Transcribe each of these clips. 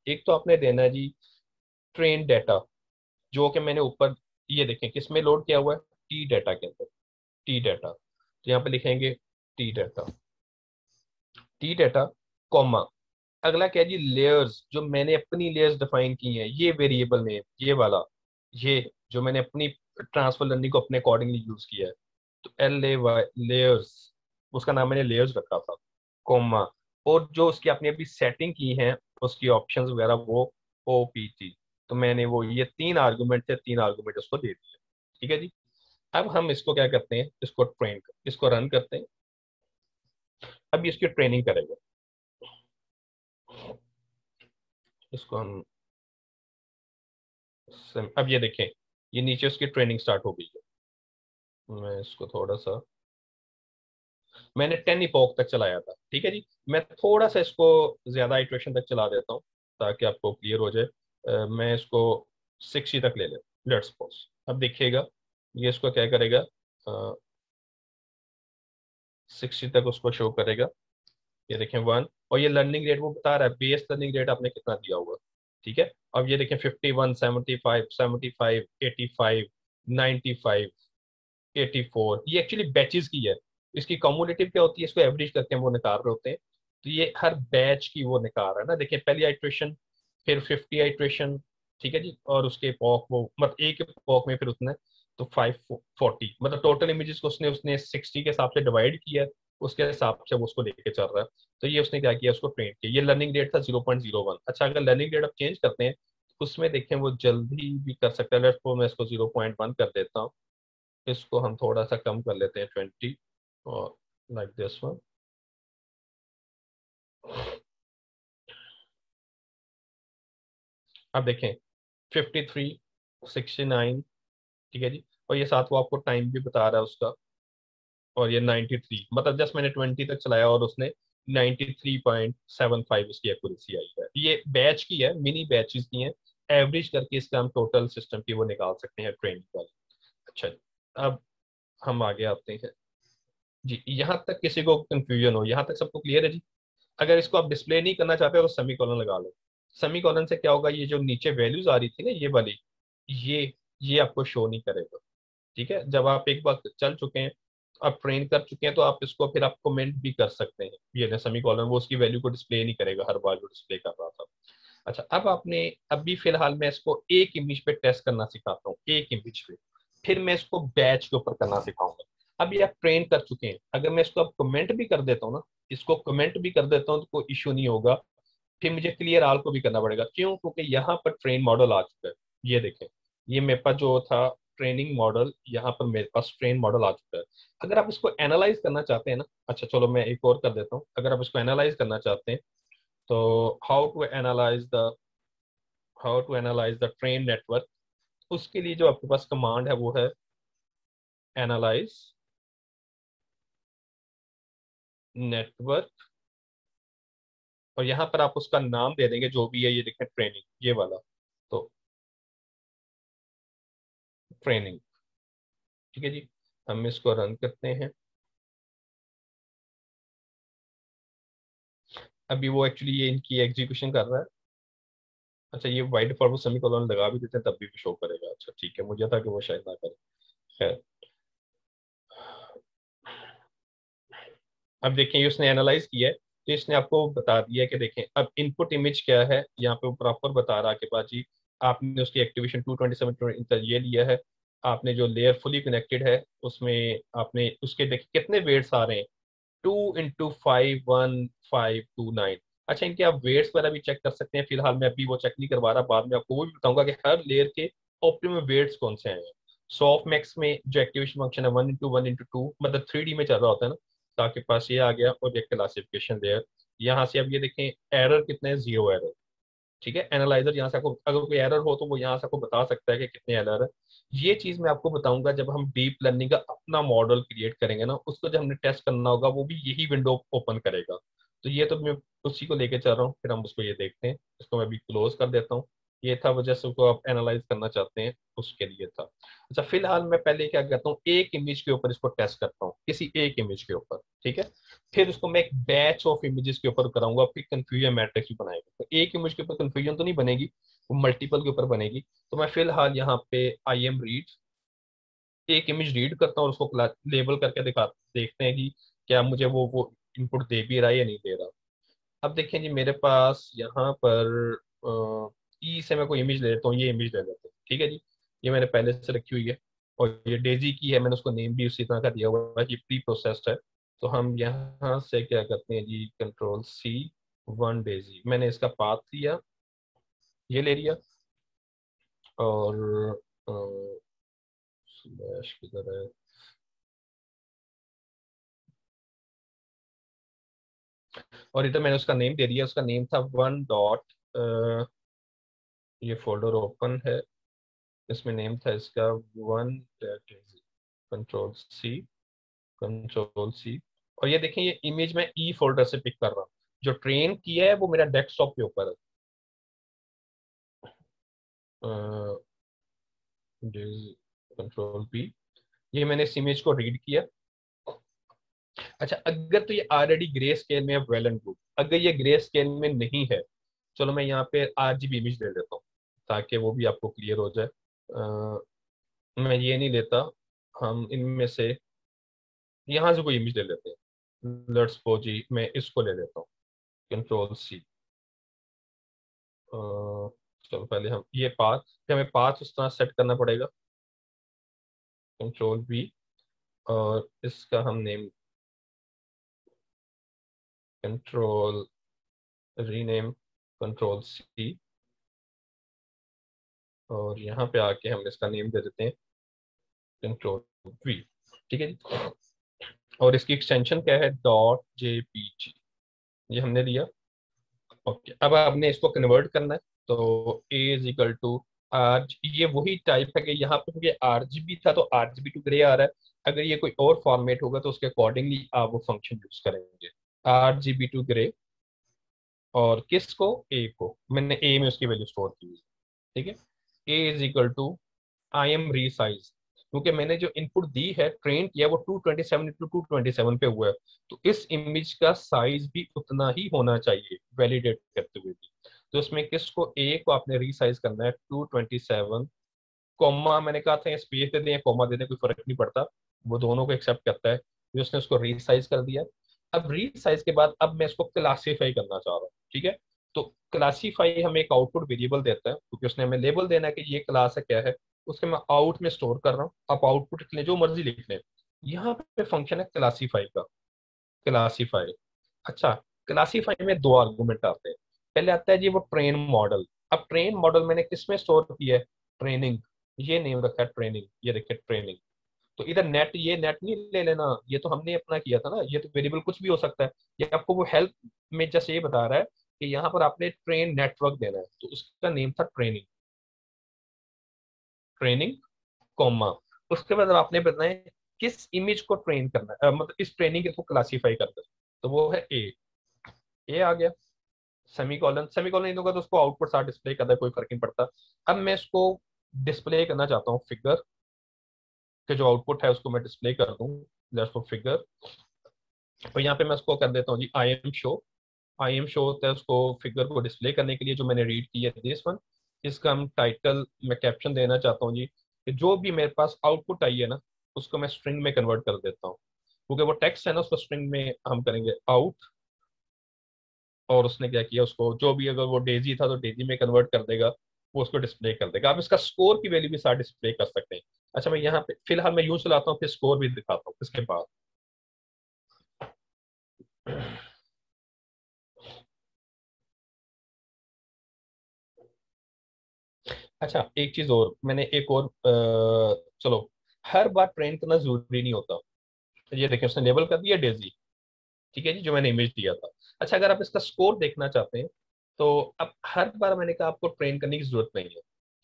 एक तो आपने देना है जी ट्रेन डाटा, जो कि मैंने ऊपर ये देखें किस में लोड किया हुआ है, टी डाटा के अंदर, टी डाटा। तो यहाँ पे लिखेंगे T data, T data comma, अगला क्या है जी लेयर्स, जो मैंने अपनी लेयर्स डिफाइन की हैं, ये वेरिएबल नेम ये वाला, ये जो मैंने अपनी ट्रांसफर लर्निंग को अपने अकॉर्डिंगली यूज किया है, तो एल ए वाई लेयर्स, उसका नाम मैंने लेयर्स रखा था, कॉमा, और जो उसकी आपने अभी सेटिंग की है उसकी ऑप्शंस वगैरह वो ओ पी टी, तो मैंने वो ये तीन आर्गुमेंट थे, तीन आर्गुमेंट उसको दे दिए। ठीक है जी। अब हम इसको क्या करते हैं, इसको इसको रन करते हैं। अब इसकी ट्रेनिंग करेंगे, इसको हम अब ये देखें, ये नीचे उसकी ट्रेनिंग स्टार्ट हो गई है। मैं इसको थोड़ा सा, मैंने 10 इपोक तक चलाया था, ठीक है जी। मैं थोड़ा सा इसको ज्यादा इटरेशन तक चला देता हूँ ताकि आपको क्लियर हो जाए। मैं इसको 60 तक ले ले, लेट्स सपोज। अब देखिएगा ये इसको क्या करेगा, 60 तक उसको शो करेगा। ये देखें 1, और ये लर्निंग रेट वो बता रहा है, बेस लर्निंग रेट आपने कितना दिया होगा। ठीक है। अब ये देखें 51, 75, 75, 85, 95, 84, ये एक्चुअली बैचेस की है। इसकी कम्युलेटिव क्या होती है, इसको एवरेज करके हम वो निकाल रहे होते हैं। तो ये हर बैच की वो निकाल रहा है ना, देखिए पहली आइट्रेशन, फिर 50 आइट्रेशन, ठीक है जी, और उसके पॉक वो मतलब एक पॉक में फिर उसने तो 540, मतलब टोटल इमेजेस को उसने उसने 60 के हिसाब से डिवाइड किया है, उसके हिसाब से वो उसको लेके चल रहा है। तो ये उसने क्या किया, उसको ट्रेन किया। ये लर्निंग रेट था 0.01। अच्छा, अगर लर्निंग रेट अब चेंज करते हैं तो उसमें देखें वो जल्दी भी कर सकता है। लेट्स सपोज मैं इसको 0.1 कर देता हूँ, इसको हम थोड़ा सा कम कर लेते हैं 20, और लाइक दिस वन। अब देखें 53, 69, ठीक है जी, और ये साथ वो आपको टाइम भी बता रहा है उसका, और ये 93, मतलब जस्ट मैंने 20 तक चलाया और उसने 93.75 इसकी एक्यूरेसी आई है। ये बैच की है, मिनी बैचेस की है, एवरेज करके इसका हम टोटल सिस्टम की वो निकाल सकते हैं ट्रेनिंग वाले। अच्छा जी, अब हम आगे आते हैं जी। यहाँ तक किसी को कंफ्यूजन हो, यहाँ तक सबको क्लियर है जी? अगर इसको आप डिस्प्ले नहीं करना चाहते हो तो सेमी कॉलन लगा लो। सेमी कॉलन से क्या होगा, ये जो नीचे वैल्यूज आ रही थी ना ये वाली, ये ये आपको शो नहीं करेगा। ठीक है, जब आप एक बार चल चुके हैं, आप ट्रेन कर चुके हैं, तो आप इसको फिर आप कमेंट भी कर सकते हैं। ये सेमी कॉलन वो उसकी वैल्यू को डिस्प्ले नहीं करेगा हर बार जो डिस्प्ले कर रहा था। अच्छा, अब आपने, अभी फिलहाल मैं इसको एक इमेज पे टेस्ट करना सिखाता हूँ, एक इमेज पे, फिर मैं इसको बैच के ऊपर करना सिखाऊंगा। अब ये आप ट्रेन कर चुके हैं, अगर मैं इसको अब कमेंट भी कर देता हूँ ना, इसको कमेंट भी कर देता हूँ तो कोई इश्यू नहीं होगा। फिर मुझे क्लियर आल को भी करना पड़ेगा, क्यों? क्योंकि यहाँ पर ट्रेन मॉडल आ चुका है। ये देखें, ये मेरे पास जो था ट्रेनिंग मॉडल, यहाँ पर मेरे पास ट्रेन मॉडल आ चुका है। अगर आप इसको एनालाइज करना चाहते हैं ना, अच्छा चलो मैं एक और कर देता हूँ, अगर आप इसको एनालाइज करना चाहते हैं तो how to analyse the train network, उसके लिए जो आपके पास कमांड है वो है एनालाइज नेटवर्क, और यहाँ पर आप उसका नाम दे देंगे जो भी है, ये देखें ट्रेनिंग ये वाला, तो ट्रेनिंग। ठीक है जी, हम इसको रन करते हैं। अभी वो एक्चुअली ये इनकी एग्जीक्यूशन कर रहा है। अच्छा, ये वाइड फॉरवर्ड सेमीकोलन लगा भी देते हैं तब भी शो करेगा। अच्छा ठीक है, मुझे था कि वो शायद ना करे। खैर, अब देखें ये उसने एनालाइज किया है, तो इसने आपको बता दिया है कि देखें अब इनपुट इमेज क्या है, यहाँ पे वो प्रॉपर बता रहा है कि बाजी आपने उसकी एक्टिवेशन 227 ये लिया है, आपने जो लेयर फुली कनेक्टेड है उसमें आपने उसके देखे कितने वेट्स आ रहे हैं, 2 × 5, 1529। अच्छा, इनके आप वेट्स वगैरह भी चेक कर सकते हैं, फिलहाल मैं अभी वो चेक नहीं करवा रहा, बाद में आपको वो भी बताऊंगा कि हर लेयर के ऑप्टिमम वेट्स कौन से हैं। सॉफ्ट मैक्स में जो एक्टिवेशन फंक्शन है 1 × 1 × 2, मतलब 3D में चल रहा होता है ना, तो आपके पास ये आ गया, और ये क्लासिफिकेशन लेयर। यहाँ से अब ये देखें एरर कितने हैं, 0 एरर। ठीक है, एनालाइजर यहाँ से आपको अगर कोई एरर हो तो वो यहाँ से आपको बता सकता है कि कितने एरर है। ये चीज मैं आपको बताऊंगा जब हम डीप लर्निंग का अपना मॉडल क्रिएट करेंगे ना, उसको जब हमने टेस्ट करना होगा वो भी यही विंडो ओपन करेगा। तो ये तो मैं उसी को लेके चल रहा हूँ, फिर हम उसको ये देखते हैं। इसको मैं अभी क्लोज कर देता हूँ। ये था वजह से उसको आप एनालाइज करना चाहते हैं, उसके लिए था। अच्छा, फिलहाल मैं पहले क्या करता हूँ, एक इमेज के ऊपर इसको टेस्ट करता हूँ, किसी एक इमेज के ऊपर, ठीक है। फिर उसको मैं एक बैच ऑफ इमेजेस के ऊपर कराऊंगा, फिर कंफ्यूजन मैट्रिक्स भी बनाएगा। तो एक इमेज के ऊपर कंफ्यूजन तो नहीं बनेगी, वो मल्टीपल के ऊपर बनेगी। तो मैं फिलहाल यहाँ पे आई एम रीड, एक इमेज रीड करता हूँ और उसको लेबल करके देखते हैं कि क्या मुझे वो इनपुट दे भी रहा है या नहीं दे रहा। अब देखिए जी, मेरे पास यहाँ पर ई से मैं कोई इमेज ले लेता हूँ, ये इमेज ले लेते हैं, ठीक है जी। ये मैंने पहले से रखी हुई है, और ये डेजी की है, मैंने उसको नेम भी उसी तरह का दिया हुआ है कि प्री प्रोसेस्ड है। तो हम यहाँ से क्या करते हैं जी, कंट्रोल सी, वन डेजी, मैंने इसका पाथ लिया, ये ले लिया, और स्लैश किधर है, और इधर मैंने उसका नेम दे दिया, उसका नेम था वन डॉट, ये फोल्डर ओपन है, इसमें नेम था इसका one dot, control C, control C. और ये देखिए, ये इमेज मैं ई फोल्डर से पिक कर रहा हूँ, जो ट्रेन किया है वो मेरा डेस्कटॉप के ऊपर है, कंट्रोल पी, ये मैंने इस इमेज को रीड किया। अच्छा, अगर तो ये ऑलरेडी ग्रे स्केल में है, वेल एंड गुड। अगर ये ग्रे स्केल में नहीं है, चलो मैं यहाँ पे आरजीबी इमेज ले लेता हूँ, ताकि वो भी आपको क्लियर हो जाए। मैं ये नहीं लेता, हम इनमें से यहाँ से कोई इमेज ले लेते हैं, लेट्स सपोज जी मैं इसको ले लेता हूँ, कंट्रोल सी। चलो पहले हम ये पाथ, हमें पाथ उस तरह सेट करना पड़ेगा, कंट्रोल बी, और इसका हम name, control rename, control C, और यहाँ पे आके हम इसका नेम दे देते हैं कंट्रोल वी, ठीक है जी। और इसकी एक्सटेंशन क्या है, डॉट जेपीजी, ये हमने दिया। ओके, अब आपने इसको कन्वर्ट करना है, तो ए इज इक्वल टू आर, ये वही टाइप है कि यहाँ पे क्योंकि आरजीबी था तो आरजीबी टू ग्रे आ रहा है। अगर ये कोई और फॉर्मेट होगा तो उसके अकॉर्डिंगली आप वो फंक्शन यूज करेंगे, आरजीबी टू ग्रे, और किसको, ए को, मैंने ए में उसकी वैल्यू स्टोर की हुई है, ठीक है। A is equal to I M resize, क्योंकि मैंने जो इनपुट दी है, ट्रेन किया, वो 227 पे हुआ है, तो इस इमेज का साइज भी उतना ही होना चाहिए वैलिडेट करते हुए भी। तो इसमें किसको, ए को आपने रीसाइज करना है 227, कॉमा मैंने कहा था स्पेस दे दें या कॉमा दे दें कोई फर्क नहीं पड़ता, वो दोनों को एक्सेप्ट करता है। फिर उसने उसको रीसाइज कर दिया। अब रीसाइज के बाद अब मैं इसको क्लासीफाई करना चाह रहा हूँ, ठीक है। तो क्लासीफाई हमें एक आउटपुट वेरिएबल देता है, क्योंकि उसने हमें लेबल देना है कि ये क्लास है क्या है, उसके मैं आउट में स्टोर कर रहा हूँ, आप आउटपुट लिख लें, जो मर्जी लिख लें। यहाँ पे फंक्शन है क्लासीफाई का, क्लासीफाई। अच्छा, क्लासीफाई में दो आर्गुमेंट आते हैं, पहले आता है जी वो ट्रेन मॉडल। अब ट्रेन मॉडल मैंने किस में स्टोर किया है, ट्रेनिंग, ये नेम रखा है ट्रेनिंग, ये देखिए ट्रेनिंग। तो इधर नेट, ये नेट नहीं ले लेना, ये तो हमने अपना किया था ना, ये तो वेरिएबल कुछ भी हो सकता है। ये आपको वो हेल्प में जस्ट ये बता रहा है कि यहाँ पर आपने ट्रेन नेटवर्क देना है, तो उसका नेम था ट्रेनिंग, ट्रेनिंग कॉमा, उसके बाद आपने बताना है किस इमेज को ट्रेन करना है, मतलब इस ट्रेनिंग को क्लासीफाई करना है, तो वो है ए आ गया। सेमीकॉलन, सेमीकॉलन नहीं दूंगा तो उसको आउटपुट साथ डिस्प्ले करता है, कोई फर्क नहीं पड़ता। अब मैं इसको डिस्प्ले करना चाहता हूँ, फिगर के जो आउटपुट है उसको मैं डिस्प्ले कर दूँ, जस्ट फॉर फिगर। तो यहाँ पे मैं उसको कर देता हूँ G I M show, I M show होता है उसको फिगर को डिस्प्ले करने के लिए, जो मैंने रीड की है दिस वन। इसका हम टाइटल, मैं कैप्शन देना चाहता हूँ जी कि जो भी मेरे पास आउटपुट आई है ना, उसको मैं स्ट्रिंग में कन्वर्ट कर देता हूँ, क्योंकि वो टेक्स्ट है ना, उसको स्ट्रिंग में हम करेंगे आउट। और उसने क्या किया, उसको जो भी, अगर वो डेजी था तो डेजी में कन्वर्ट कर देगा, वो उसको डिस्प्ले कर देगा। आप इसका स्कोर की वैल्यू भी साथ डिस्प्ले कर सकते हैं। अच्छा, मैं यहाँ पे फिलहाल मैं यूज चलाता हूँ, फिर स्कोर भी दिखाता हूँ इसके बाद। अच्छा, एक चीज और, मैंने एक और चलो, हर बार ट्रेन करना जरूरी नहीं होता। ये देखिए, उसने लेबल कर दिया डेजी, ठीक है जी, जो मैंने इमेज दिया था। अच्छा, अगर आप इसका स्कोर देखना चाहते हैं, तो अब हर बार मैंने कहा आपको ट्रेन करने की जरूरत नहीं है।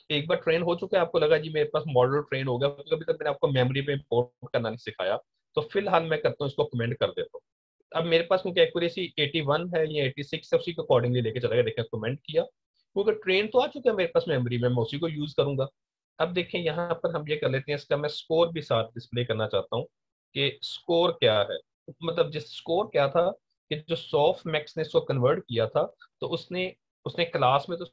एक बार ट्रेन हो चुका है, आपको लगा जी मेरे पास मॉडल ट्रेन हो गया, कभी तक मैंने आपको मेमोरी पे इंपोर्ट करना नहीं सिखाया, तो फिलहाल मैं करता हूँ इसको कमेंट कर देता हूँ। अब मेरे पास क्योंकि एक्यूरेसी 81 है, ये 86 है, उसी के अकॉर्डिंगली लेके चला गया, देखिए कमेंट किया, क्योंकि ट्रेन तो आ चुका है मेरे पास मेमोरी में, मैं उसी को यूज करूंगा। अब देखें यहाँ पर हम ये कर लेते हैं, इसका मैं स्कोर भी साथ डिस्प्ले करना चाहता हूँ कि स्कोर क्या है। मतलब जिस स्कोर क्या था कि जो सॉफ्ट मैक्स ने इसको कन्वर्ट किया था, तो उसने उसने क्लास में तो